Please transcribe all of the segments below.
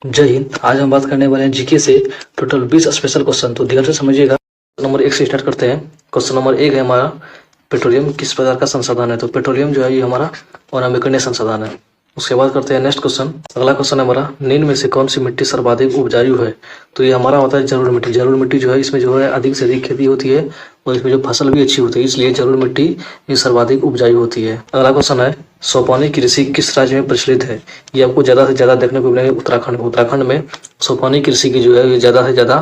जय हिंद। आज हम बात करने वाले हैं जीके से टोटल 20 स्पेशल क्वेश्चन। तो ध्यान से समझिएगा। नंबर 1 से स्टार्ट करते हैं। क्वेश्चन नंबर 1 है हमारा, पेट्रोलियम किस प्रकार का संसाधन है। तो पेट्रोलियम जो है ये हमारा अनवीकरणीय संसाधन है। उसके बाद करते हैं नेक्स्ट क्वेश्चन। अगला क्वेश्चन है हमारा, निम्न में से कौन सी मिट्टी सर्वाधिक उपजाऊ है। तो ये हमारा होता है जलोढ़ मिट्टी। जलोढ़ मिट्टी जो है इसमें जो है अधिक से अधिक खेती होती है और इसमें जो फसल भी अच्छी होती है, इसलिए जलोढ़ मिट्टी ये सर्वाधिक उपजाऊ होती है। अगला क्वेश्चन है, सोपानी कृषि किस राज्य में प्रचलित है। ये आपको ज्यादा से ज्यादा देखने को मिलेंगे उत्तराखंड। उत्तराखंड में सोपानी कृषि की जो है ये ज्यादा से ज्यादा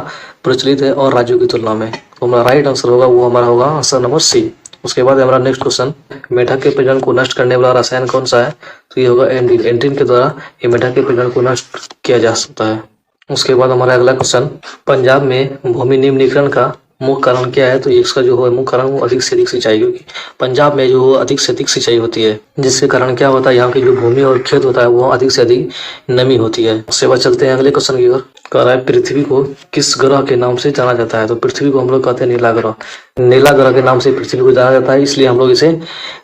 प्रचलित है और राज्यों की तुलना में। तो हमारा राइट आंसर होगा वो हमारा होगा आंसर नंबर सी। उसके बाद हमारा नेक्स्ट क्वेश्चन, मेढक के प्रजनन को नष्ट करने वाला रसायन कौन सा है। तो ये होगा एंड्रीन। एंड्रीन के द्वारा ये मेढक के प्रजनन को नष्ट किया जा सकता है। उसके बाद हमारा अगला क्वेश्चन, पंजाब में भूमि निम्नीकरण का मुख्य कारण क्या है। तो इसका जो है मुख्य कारण वो अधिक से अधिक सिंचाई होगी। पंजाब में जो अधिक से अधिक सिंचाई होती है, जिसके कारण क्या होता है, यहाँ की जो भूमि और खेत होता है वो अधिक से अधिक नमी होती है। उसके बाद चलते हैं अगले क्वेश्चन की ओर। कह रहा है, पृथ्वी को किस ग्रह के नाम से जाना जाता है। तो पृथ्वी को हम लोग कहते हैं नीला ग्रह। नीला ग्रह के नाम से पृथ्वी को जाना जाता है, इसलिए हम लोग इसे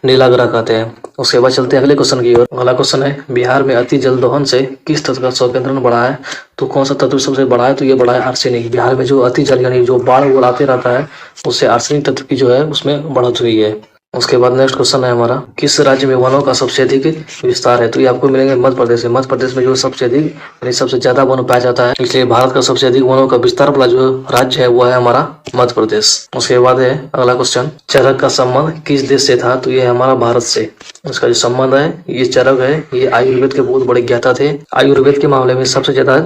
नीला ग्रह कहते हैं। उसके बाद चलते हैं अगले क्वेश्चन की ओर। अगला क्वेश्चन है, बिहार में अति जल दोहन से किस तत्व का संकेंद्रण बढ़ा है। तो कौन सा तत्व सबसे बड़ा है। तो ये बड़ा है आर्सेनिक। बिहार में जो अति जल यानी जो बाढ़ उड़ाते रहता है उससे आर्सेनिक तत्व की जो है उसमें बढ़ोतरी हुई है। उसके बाद नेक्स्ट क्वेश्चन है हमारा, किस राज्य में वनों का सबसे अधिक विस्तार है। तो ये आपको मिलेंगे मध्य प्रदेश में। मध्य प्रदेश में जो सबसे अधिक यानी सबसे ज्यादा वन पाया जाता है, इसलिए भारत का सबसे अधिक वनों का विस्तार वाला जो राज्य है वो है हमारा मध्य प्रदेश। उसके बाद है अगला क्वेश्चन, चरक का संबंध किस देश से था। तो ये हमारा भारत से इसका जो संबंध है, ये चरक है ये आयुर्वेद के बहुत बड़े ज्ञाता थे। आयुर्वेद के मामले में सबसे ज्यादा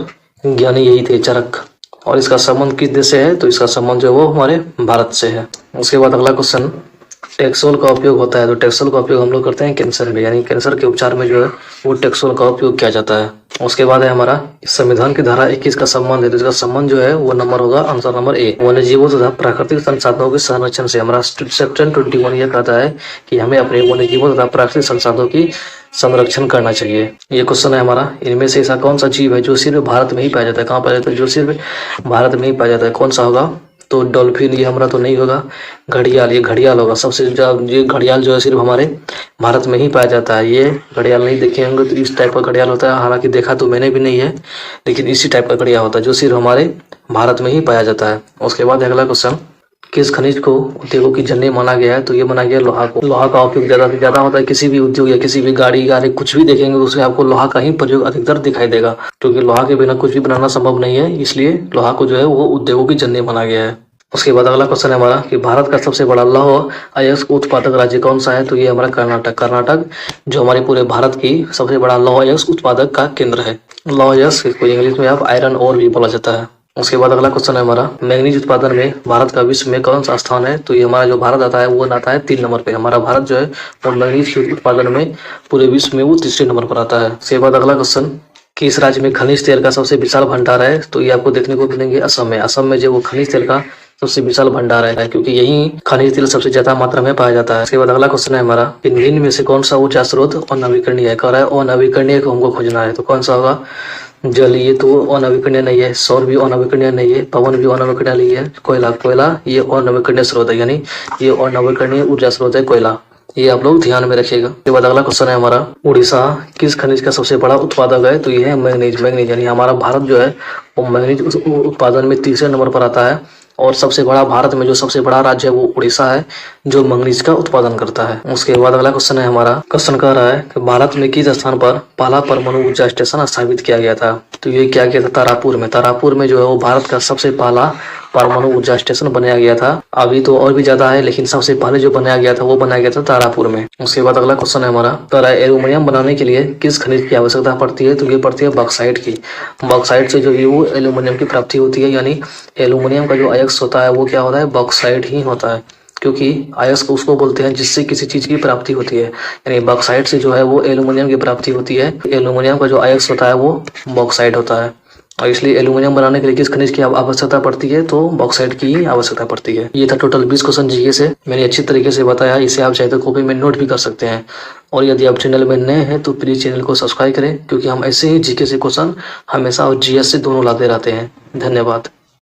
ज्ञानी यही थे चरक। और इसका संबंध किस देश से है। तो इसका संबंध जो है वो हमारे भारत से है। उसके बाद अगला क्वेश्चन, टेक्सोल का उपयोग होता है। तो टेक्सोल का उपयोग हम लोग करते हैं कैंसर में, यानी कैंसर के उपचार में जो है वो टेक्सोल का उपयोग किया जाता है। उसके बाद है हमारा संविधान की धारा 21 का संबंध है। तो इसका संबंध जो है वो नंबर होगा आंसर नंबर ए, वन्य जीवों तथा प्राकृतिक संसाधनों के संरक्षण से। हमारा सेक्शन 21 यह कहता है कि हमें अपने वन्य जीवों तथा प्राकृतिक संसाधनों की संरक्षण करना चाहिए। ये क्वेश्चन है हमारा, इनमें से ऐसा कौन सा जीव है जो सिर्फ भारत में ही पाया जाता है। कहाँ पाया जाता है, जो सिर्फ भारत में ही पाया जाता है, कौन सा होगा। तो डॉल्फिन ये हमारा तो नहीं होगा। घड़ियाल, ये घड़ियाल होगा सबसे ज्यादा। ये घड़ियाल जो है सिर्फ हमारे भारत में ही पाया जाता है। ये घड़ियाल नहीं देखे होंगे तो इस टाइप का घड़ियाल होता है, हालांकि देखा तो मैंने भी नहीं है, लेकिन इसी टाइप का घड़ियाल होता है जो सिर्फ हमारे भारत में ही पाया जाता है। उसके बाद अगला क्वेश्चन, किस खनिज को उद्योगों की जननी माना गया है। तो ये माना गया लोहा को। लोहा का उपयोग ज्यादा से ज्यादा होता है किसी भी उद्योग या किसी भी गाड़ी कुछ भी देखेंगे तो उसमें आपको लोहा का ही प्रयोग अधिकतर दिखाई देगा, क्योंकि लोहा के बिना कुछ भी बनाना संभव नहीं है, इसलिए लोहा को जो है वो उद्योगों की जननी माना गया है। उसके बाद अगला क्वेश्चन है हमारा कि भारत का सबसे बड़ा लौह अयस्क उत्पादक राज्य कौन सा है। तो ये हमारा कर्नाटक। कर्नाटक जो हमारे पूरे भारत की सबसे बड़ा लौह अयस्क उत्पादक का केंद्र है। लौह अयस्क को इंग्लिश में आप आयरन ओर भी बोला जाता है। उसके बाद अगला क्वेश्चन है हमारा, मैग्नीज उत्पादन में भारत का विश्व में कौन सा स्थान है। तो ये हमारा जो भारत आता है वो आता है 3 नंबर पे। हमारा भारत जो है वो मैग्नीज के उत्पादन में पूरे विश्व में वो तीसरे नंबर पर आता है। उसके बाद अगला क्वेश्चन, किस राज्य में खनिज तेल का सबसे विशाल भंडार है। तो ये आपको देखने को मिलेंगे असम में। असम में जो वो खनिज तेल का सबसे विशाल भंडार है, क्योंकि यही खनिज तेल सबसे ज्यादा मात्रा में पाया जाता है। इसके बाद अगला क्वेश्चन है हमारा, निम्न में से कौन सा ऊर्जा स्रोत अनवीकरणीय है। कह रहा है अनवीकरणीय को हमको खोजना है, तो कौन सा होगा। जल ये तो अनवीकरणीय नहीं है, सौर भी अनवीकरणीय नहीं है, पवन भी अनवीकरणीय नहीं है, कोयला ये अनवीकरणीय स्रोत है, यानी ये अनवीकरणीय ऊर्जा स्रोत है कोयला। ये आप लोग ध्यान में रखिएगा। इसके बाद अगला क्वेश्चन है हमारा, उड़ीसा किस खनिज का सबसे बड़ा उत्पादक है। तो ये है मैग्नीज। मैग्नीज यानी हमारा भारत जो है वो मैग्नीज उत्पादन में तीसरे नंबर पर आता है, और सबसे बड़ा भारत में जो सबसे बड़ा राज्य है वो उड़ीसा है जो मैग्नीज का उत्पादन करता है। उसके बाद अगला क्वेश्चन है हमारा, क्वेश्चन कह रहा है कि भारत में किस स्थान पर पहला परमाणु ऊर्जा स्टेशन स्थापित किया गया था। तो ये क्या किया था, तारापुर में। तारापुर में जो है वो भारत का सबसे पहला परमाणु ऊर्जा स्टेशन बनाया गया था। अभी तो और भी ज्यादा है, लेकिन सबसे पहले जो बनाया गया था वो बनाया गया था तारापुर में। उसके बाद अगला क्वेश्चन है हमारा, एल्यूमिनियम बनाने के लिए किस खनिज की आवश्यकता पड़ती है। तो ये पड़ती है बॉक्साइट की। बॉक्साइट से जो है वो एल्यूमिनियम की प्राप्ति होती है, यानी एल्यूमिनियम का जो अयस्क होता है वो क्या होता है, बॉक्साइट ही होता है, क्योंकि अयस्क उसको बोलते हैं जिससे किसी चीज की प्राप्ति होती है, यानी बॉक्साइट से जो है वो एल्यूमिनियम की प्राप्ति होती है। एल्यूमिनियम का जो अयस्क होता है वो बॉक्साइट होता है, और इसलिए एल्यूमिनियम बनाने के लिए किस खनिज की आवश्यकता पड़ती है, तो बॉक्साइट की ही आवश्यकता पड़ती है। ये था टोटल 20 क्वेश्चन जीके से, मैंने अच्छी तरीके से बताया। इसे आप चाहे तो कॉपी में नोट भी कर सकते हैं, और यदि आप चैनल में नए हैं तो प्लीज चैनल को सब्सक्राइब करें, क्योंकि हम ऐसे ही जीके से क्वेश्चन हमेशा और जीएस से दोनों लाते रहते हैं। धन्यवाद।